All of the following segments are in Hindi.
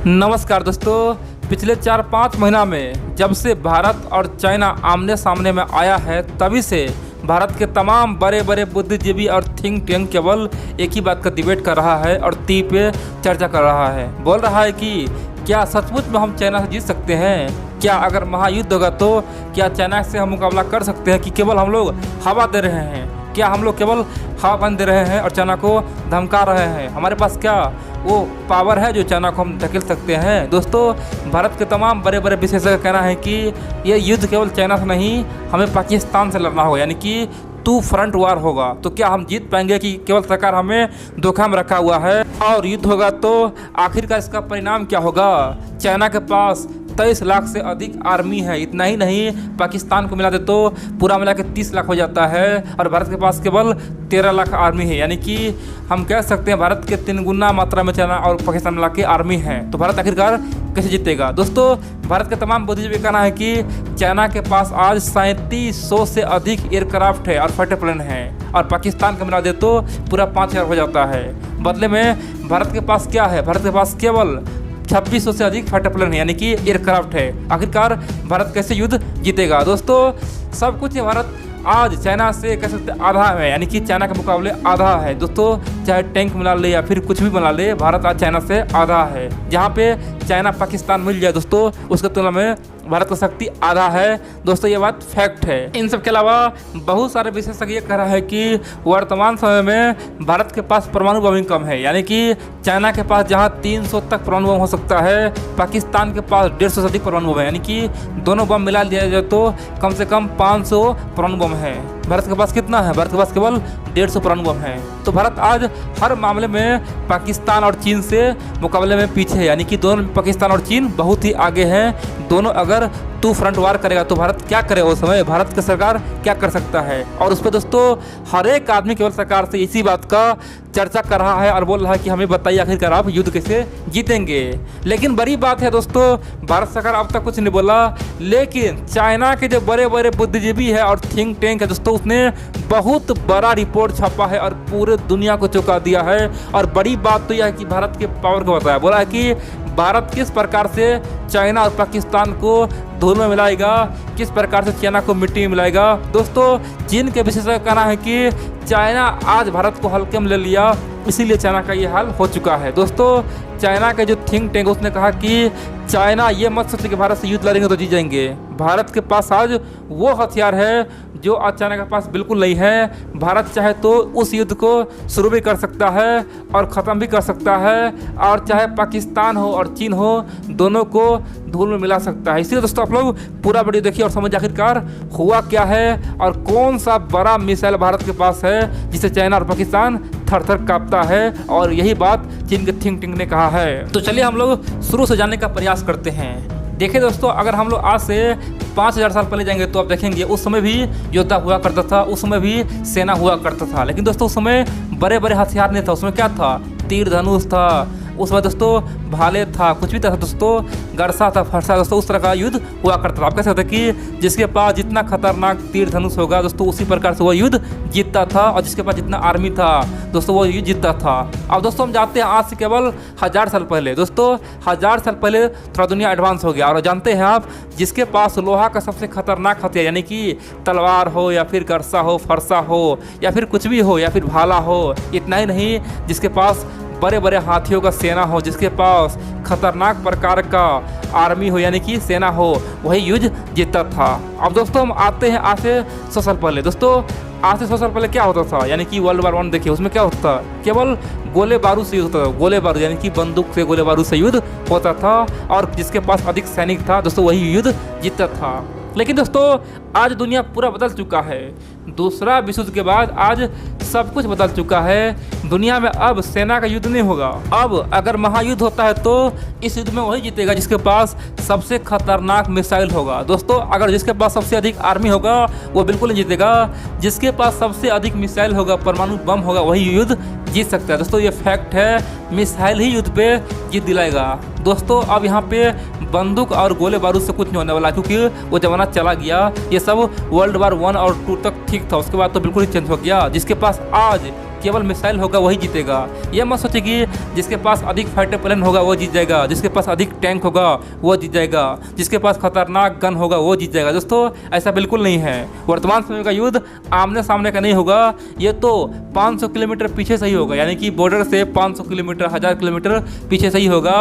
नमस्कार दोस्तों। पिछले 4-5 महीना में जब से भारत और चाइना आमने सामने में आया है तभी से भारत के तमाम बड़े बड़े बुद्धिजीवी और थिंक टैंक केवल एक ही बात का डिबेट कर रहा है और ती पे चर्चा कर रहा है। बोल रहा है कि क्या सचमुच में हम चाइना से जीत सकते हैं? क्या अगर महायुद्ध होगा तो क्या चाइना से हम मुकाबला कर सकते हैं कि केवल हम लोग हवा दे रहे हैं? क्या हम लोग केवल हवा बन दे रहे हैं और चाइना को धमका रहे हैं? हमारे पास क्या वो पावर है जो चाइना को हम धकेल सकते हैं? दोस्तों, भारत के तमाम बड़े बड़े विशेषज्ञ का कहना है कि ये युद्ध केवल चाइना से नहीं, हमें पाकिस्तान से लड़ना होगा, यानी कि 2 फ्रंट वार होगा। तो क्या हम जीत पाएंगे कि केवल सरकार हमें धोखा में रखा हुआ है? और युद्ध होगा तो आखिरकार इसका परिणाम क्या होगा? चाइना के पास 23 लाख से अधिक आर्मी है। इतना ही नहीं, पाकिस्तान को मिला दे तो पूरा मिला के 30 लाख हो जाता है और भारत के पास केवल 13 लाख आर्मी है। यानी कि हम कह सकते हैं भारत के 3 गुना मात्रा में चाइना और पाकिस्तान मिला के आर्मी है। तो भारत आखिरकार कैसे जीतेगा? दोस्तों, भारत के तमाम बुद्धिजीवी का कहना है कि चाइना के पास आज 3700 से अधिक एयरक्राफ्ट है और फाइटर प्लेन है और पाकिस्तान को मिला दे तो पूरा 5000 हो जाता है। बदले में भारत के पास क्या है? भारत के पास केवल 2600 से अधिक फाइटर प्लेन है, यानी कि एयरक्राफ्ट है। आखिरकार भारत कैसे युद्ध जीतेगा? दोस्तों, सब कुछ है। भारत आज चाइना से कह सकते आधा है, यानी कि चाइना के मुकाबले आधा है। दोस्तों, चाहे टैंक मिला ले या फिर कुछ भी बना ले, भारत आज चाइना से आधा है। जहाँ पे चाइना पाकिस्तान मिल जाए दोस्तों, उसके तुलना में भारत का शक्ति आधा है। दोस्तों, ये बात फैक्ट है। इन सब के अलावा बहुत सारे विशेषज्ञ ये कह रहा है कि वर्तमान समय में भारत के पास परमाणु बम कम है, यानी कि चाइना के पास जहां 300 तक परमाणु बम हो सकता है, पाकिस्तान के पास 150 से अधिक परमाणु बम है। यानी कि दोनों बम मिला दिया जाए तो कम से कम 500 परमाणु बम है। भारत के पास कितना है? भारत के पास केवल 150 परमाणु बम है। तो भारत आज हर मामले में पाकिस्तान और चीन से मुकाबले में पीछे है, यानी कि दोनों पाकिस्तान और चीन बहुत ही आगे हैं। दोनों अगर 2 फ्रंट वार करेगा तो भारत क्या करेगा? उस समय भारत की सरकार क्या कर सकता है? और उस पर दोस्तों हर एक आदमी केवल सरकार से इसी बात का चर्चा कर रहा है और बोल रहा है कि हमें बताइए आखिरकार आप युद्ध कैसे जीतेंगे। लेकिन बड़ी बात है दोस्तों, भारत सरकार अब तक कुछ नहीं बोला, लेकिन चाइना के जो बड़े बड़े बुद्धिजीवी है और थिंक टैंक है दोस्तों, उसने बहुत बड़ा रिपोर्ट छापा है और पूरे दुनिया को चौंका दिया है। और बड़ी बात तो यह है कि भारत के पावर को बताया, बोला है कि भारत किस प्रकार से चाइना और पाकिस्तान को धूल में मिलाएगा, किस प्रकार से चाइना को मिट्टी में मिलाएगा। दोस्तों, चीन के विशेषज्ञ का कहना है कि चाइना आज भारत को हल्के में ले लिया, इसीलिए चाइना का ये हाल हो चुका है। दोस्तों, चाइना के जो थिंक टैंक उसने कहा कि चाइना ये मत सोचे कि भारत से युद्ध लड़ेंगे तो जीत जाएंगे। भारत के पास आज वो हथियार है जो आज चाइना के पास बिल्कुल नहीं है। भारत चाहे तो उस युद्ध को शुरू भी कर सकता है और ख़त्म भी कर सकता है, और चाहे पाकिस्तान हो और चीन हो, दोनों को धूल में मिला सकता है। इसलिए दोस्तों, आप लोग पूरा वीडियो देखिए और समझ आखिरकार हुआ क्या है और कौन सा बड़ा मिसाइल भारत के पास है जिसे चाइना और पाकिस्तान थर थर कांपता है। और यही बात चीन के थिंक टैंक ने कहा है। तो चलिए हम लोग शुरू से जानने का प्रयास करते हैं। देखिए दोस्तों, अगर हम लोग आज से 5000 साल पहले जाएंगे तो आप देखेंगे उस समय भी योद्धा हुआ करता था, उस समय भी सेना हुआ करता था। लेकिन दोस्तों, उस समय बड़े बड़े हथियार नहीं था। उसमें क्या था? तीर धनुष था, उसमें दोस्तों भाले था, कुछ भी था दोस्तों, गरसा था, फरसा। दोस्तों, उस तरह का युद्ध हुआ करता था। आप कह सकते हैं कि जिसके पास जितना खतरनाक तीर धनुष होगा दोस्तों, उसी प्रकार से वो युद्ध जीतता था, और जिसके पास जितना आर्मी था दोस्तों, वो युद्ध जीतता था। अब दोस्तों, हम जानते हैं आज से केवल 1000 साल पहले, दोस्तों 1000 साल पहले थोड़ा दुनिया एडवांस हो गया। और जानते हैं आप, जिसके पास लोहा का सबसे खतरनाक हथियार, यानी कि तलवार हो या फिर गरसा हो, फरसा हो या फिर कुछ भी हो या फिर भाला हो, इतना ही नहीं, जिसके पास बड़े बड़े हाथियों का सेना हो, जिसके पास खतरनाक प्रकार का आर्मी हो यानी कि सेना हो, वही युद्ध जीतता था। अब दोस्तों, हम आते हैं आज से 100 साल पहले। दोस्तों, आज से 100 साल पहले क्या होता था? यानी कि वर्ल्ड वार 1 देखिए, उसमें क्या होता था? केवल गोले बारूद से युद्ध होता था। गोले बारूद यानी कि बंदूक से गोले बारूद से युद्ध होता था, और जिसके पास अधिक सैनिक था दोस्तों, वही युद्ध जीतता था। लेकिन दोस्तों, आज दुनिया पूरा बदल चुका है। दूसरा विश्व युद्ध के बाद आज सब कुछ बदल चुका है। दुनिया में अब सेना का युद्ध नहीं होगा। अब अगर महायुद्ध होता है तो इस युद्ध में वही जीतेगा जिसके पास सबसे खतरनाक मिसाइल होगा। दोस्तों, अगर जिसके पास सबसे अधिक आर्मी होगा वो बिल्कुल नहीं जीतेगा। जिसके पास सबसे अधिक मिसाइल होगा, परमाणु बम होगा, वही युद्ध जीत सकता है। दोस्तों, ये फैक्ट है, मिसाइल ही युद्ध पे जीत दिलाएगा। दोस्तों, अब यहाँ पे बंदूक और गोले बारूद से कुछ नहीं होने वाला, क्योंकि वो जमाना चला गया। ये सब वर्ल्ड वार 1 और 2 तक ठीक था, उसके बाद तो बिल्कुल ही चेंज हो गया। जिसके पास आज केवल मिसाइल होगा वही जीतेगा। ये मत सोचिए कि जिसके पास अधिक फाइटर प्लेन होगा वो जीत जाएगा, जिसके पास अधिक टैंक होगा वो जीत जाएगा, जिसके पास खतरनाक गन होगा वो जीत जाएगा। दोस्तों ऐसा बिल्कुल नहीं है। वर्तमान समय का युद्ध आमने सामने का नहीं होगा, ये तो 500 किलोमीटर पीछे से ही होगा, यानी कि बॉर्डर से 500 किलोमीटर 1000 किलोमीटर पीछे से ही होगा।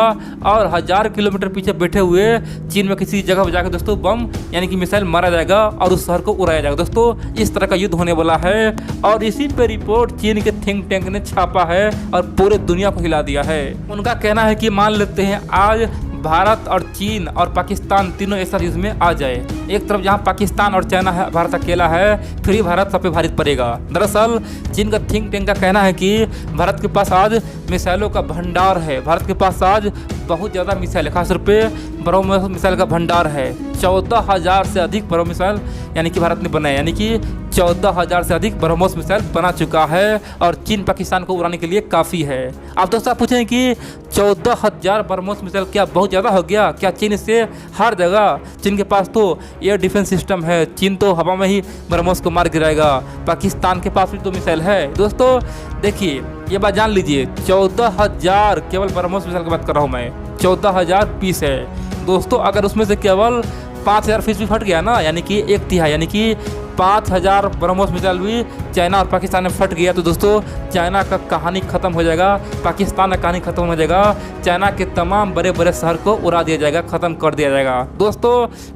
और 1000 किलोमीटर पीछे बैठे हुए चीन में किसी जगह पर जाकर दोस्तों बम यानी कि मिसाइल मारा जाएगा और उस शहर को उड़ाया जाएगा। दोस्तों इस तरह का युद्ध होने वाला है और इसी पे रिपोर्ट चीन के थिंक टैंक ने छापा है और पूरे दुनिया को हिला दिया है। उनका कहना है कि मान लेते हैं आज भारत और चीन और पाकिस्तान तीनों एक साथ युद्ध में आ जाए, एक तरफ जहां पाकिस्तान और चाइना है, भारत अकेला है, फिर ही भारत सब पे भारी पड़ेगा। दरअसल चीन का थिंक टैंक का कहना है कि भारत के पास आज मिसाइलों का भंडार है, भारत के पास आज बहुत ज़्यादा मिसाइल है, खासतौर पे ब्रह्मोस मिसाइल का भंडार है। 14,000 से अधिक ब्रह्मोस मिसाइल यानी कि भारत ने बनाया, यानी कि 14,000 से अधिक ब्रह्मोस मिसाइल बना चुका है और चीन पाकिस्तान को उड़ाने के लिए काफ़ी है। अब दोस्तों आप पूछें कि 14,000 ब्रह्मोस मिसाइल क्या बहुत ज़्यादा हो गया? क्या चीन इससे हर जगह, चीन के पास तो एयर डिफेंस सिस्टम है, चीन तो हवा में ही ब्रह्मोस को मार गिराएगा, पाकिस्तान के पास भी तो मिसाइल है। दोस्तों देखिए ये बात जान लीजिए, 14,000 केवल ब्रह्मोस मिसाइल की बात कर रहा हूँ मैं, 14,000 पीस है। दोस्तों अगर उसमें से केवल 5,000 पीस भी फट गया ना, यानी कि 1/3, यानी कि 5,000 ब्रह्मोस मिसाइल भी चाइना और पाकिस्तान में फट गया तो दोस्तों चाइना का कहानी ख़त्म हो जाएगा, पाकिस्तान का कहानी ख़त्म हो जाएगा, चाइना के तमाम बड़े बड़े शहर को उड़ा दिया जाएगा, ख़त्म कर दिया जाएगा। दोस्तों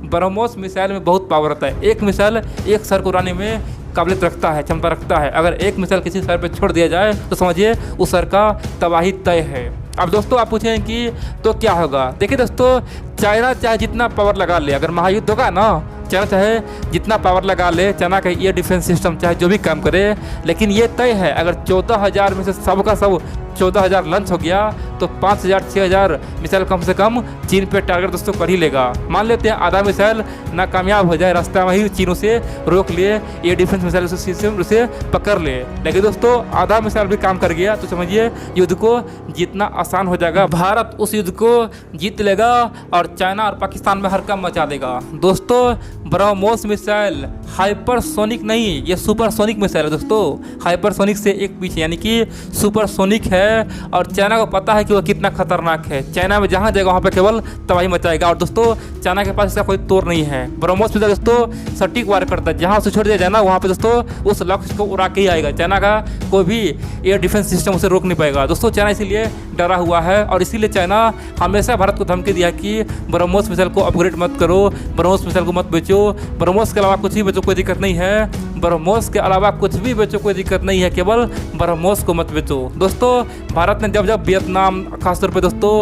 ब्रह्मोस मिसाइल में बहुत पावर होता है, एक मिसाइल एक शहर को उड़ाने में काबिलियत रखता है, क्षमता रखता है। अगर एक मिसाइल किसी शहर पर छोड़ दिया जाए तो समझिए उस शहर का तबाही तय है। अब दोस्तों आप पूछें कि तो क्या होगा? देखिए दोस्तों चाइना चाहे जितना पावर लगा ले, अगर महायुद्ध होगा ना, चाइना चाहे जितना पावर लगा ले, चाइना का एयर डिफेंस सिस्टम चाहे जो भी काम करे, लेकिन ये तय है अगर 14,000 में से सब का सब 14,000 लॉन्च हो गया तो 5,000 6,000 मिसाइल कम से कम चीन पे टारगेट दोस्तों कर ही लेगा। मान लेते हैं आधा मिसाइल नाकामयाब हो जाए, रास्ते में ही चीन उसे रोक लिए, एयर डिफेंस मिसाइल सिस्टम उसे पकड़ ले, लेकिन दोस्तों आधा मिसाइल भी काम कर गया तो समझिए युद्ध को जीतना आसान हो जाएगा। भारत उस युद्ध को जीत लेगा और चाइना और पाकिस्तान में हड़कंप मचा देगा। दोस्तों ब्रह्मोस मिसाइल हाइपरसोनिक नहीं, ये सुपरसोनिक मिसाइल है दोस्तों, हाइपरसोनिक से एक पीछे यानी कि सुपरसोनिक है और चाइना को पता है कि वो कितना खतरनाक है। चाइना में जहाँ जाएगा वहाँ पे केवल तबाही मचाएगा और दोस्तों चाइना के पास इसका कोई तोड़ नहीं है। ब्रह्मोस मिसाइल दोस्तों सटीक वार करता है, जहाँ उसे छोड़ दिया जाए ना वहाँ पे दोस्तों उस लक्ष्य को उड़ा के ही आएगा। चाइना का कोई भी एयर डिफेंस सिस्टम उसे रोक नहीं पाएगा। दोस्तों चाइना इसीलिए डरा हुआ है और इसीलिए चाइना हमेशा भारत को धमकी दिया कि ब्रह्मोस मिसाइल को अपग्रेड मत करो, ब्रह्मोस मिसाइल को मत बेचो, ब्रह्मोस के अलावा कुछ भी बेचो कोई दिक्कत नहीं है, ब्रह्मोस के अलावा कुछ भी बेचो कोई दिक्कत नहीं है, केवल ब्रह्मोस को मत बेचो। दोस्तों भारत ने जब जब वियतनाम खासतौर पे दोस्तों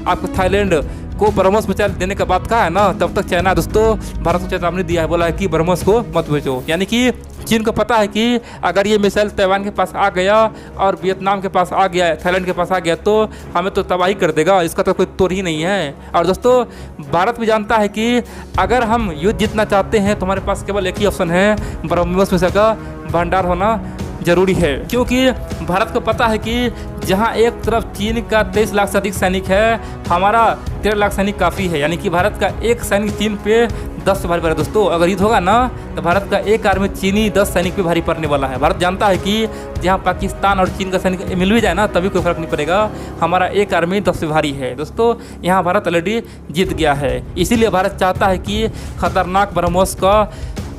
आपको थाईलैंड को ब्रह्मोस मिसाइल देने का बात कहा है ना, तब तक चाइना दोस्तों भारत को चेतावनी दिया है, बोला है कि ब्रह्मोस को मत बेचो। यानी कि चीन को पता है कि अगर ये मिसाइल ताइवान के पास आ गया और वियतनाम के पास आ गया, थाईलैंड के पास आ गया तो हमें तो तबाही कर देगा, इसका तो कोई तोड़ ही नहीं है। और दोस्तों भारत भी जानता है कि अगर हम युद्ध जीतना चाहते हैं तो हमारे पास केवल एक ही ऑप्शन है, ब्रह्मोस मिसाइल का भंडार होना जरूरी है, क्योंकि भारत को पता है कि जहां एक तरफ चीन का 23 लाख से अधिक सैनिक है, हमारा 13 लाख सैनिक काफ़ी है, यानी कि भारत का एक सैनिक चीन पे 10 से भारी पड़ेगा। दोस्तों अगर युद्ध होगा ना तो भारत का एक आर्मी चीनी 10 सैनिक पे भारी पड़ने वाला है। भारत जानता है कि जहां पाकिस्तान और चीन का सैनिक मिल भी जाए ना तभी कोई फर्क नहीं पड़ेगा, हमारा एक आर्मी 10 से भारी है। दोस्तों यहाँ भारत ऑलरेडी जीत गया है, इसीलिए भारत चाहता है कि खतरनाक ब्रह्मोस का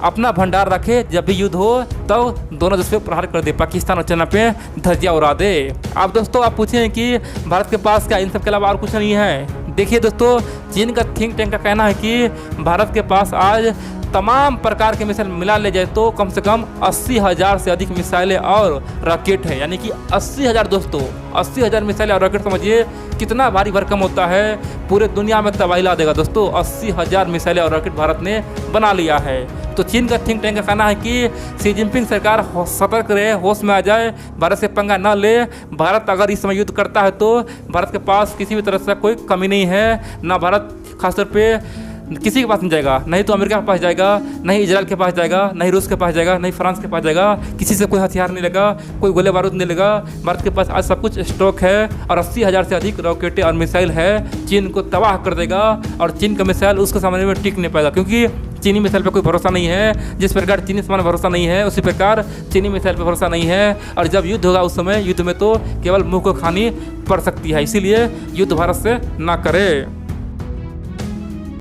अपना भंडार रखे, जब भी युद्ध हो तब तो दोनों देश पे प्रहार कर दे, पाकिस्तान और चाइना पे धज्जियां उड़ा दे। अब दोस्तों आप पूछें कि भारत के पास क्या इन सब के अलावा और कुछ नहीं है? देखिए दोस्तों चीन का थिंक टैंक का कहना है कि भारत के पास आज तमाम प्रकार के मिसाइल मिला ले जाए तो कम से कम 80,000 से अधिक मिसाइलें और रॉकेट है, यानी कि 80,000 दोस्तों 80,000 मिसाइलें और रॉकेट समझिए कितना भारी भरकम होता है, पूरे दुनिया में तबाही ला देगा। दोस्तों 80,000 मिसाइलें और रॉकेट भारत ने बना लिया है। तो चीन का थिंक टैंक का कहना है कि शी जिनपिंग सरकार सतर्क रहे, होश में आ जाए, भारत से पंगा न ले। भारत अगर इस समय युद्ध करता है तो भारत के पास किसी भी तरह से कोई कमी नहीं है, ना भारत खासतौर पे किसी के पास नहीं जाएगा, नहीं तो अमेरिका के पास जाएगा, नहीं इजराइल के पास जाएगा, नहीं रूस के पास जाएगा, नहीं फ्रांस के पास जाएगा, किसी से कोई हथियार नहीं लगा, कोई गोले बारूद नहीं लगा। भारत के पास आज सब कुछ स्टॉक है और 80,000 से अधिक रॉकेटें और मिसाइल है, चीन को तबाह कर देगा और चीन का मिसाइल उसके सामने में टिक नहीं पाएगा, क्योंकि चीनी मिसाइल पर कोई भरोसा नहीं है। जिस प्रकार चीनी सामान पर भरोसा नहीं है, उसी प्रकार चीनी मिसाइल पर भरोसा नहीं है। और जब युद्ध होगा उस समय युद्ध में तो केवल मुंह को खानी पड़ सकती है। इसीलिए युद्ध भारत से ना करे।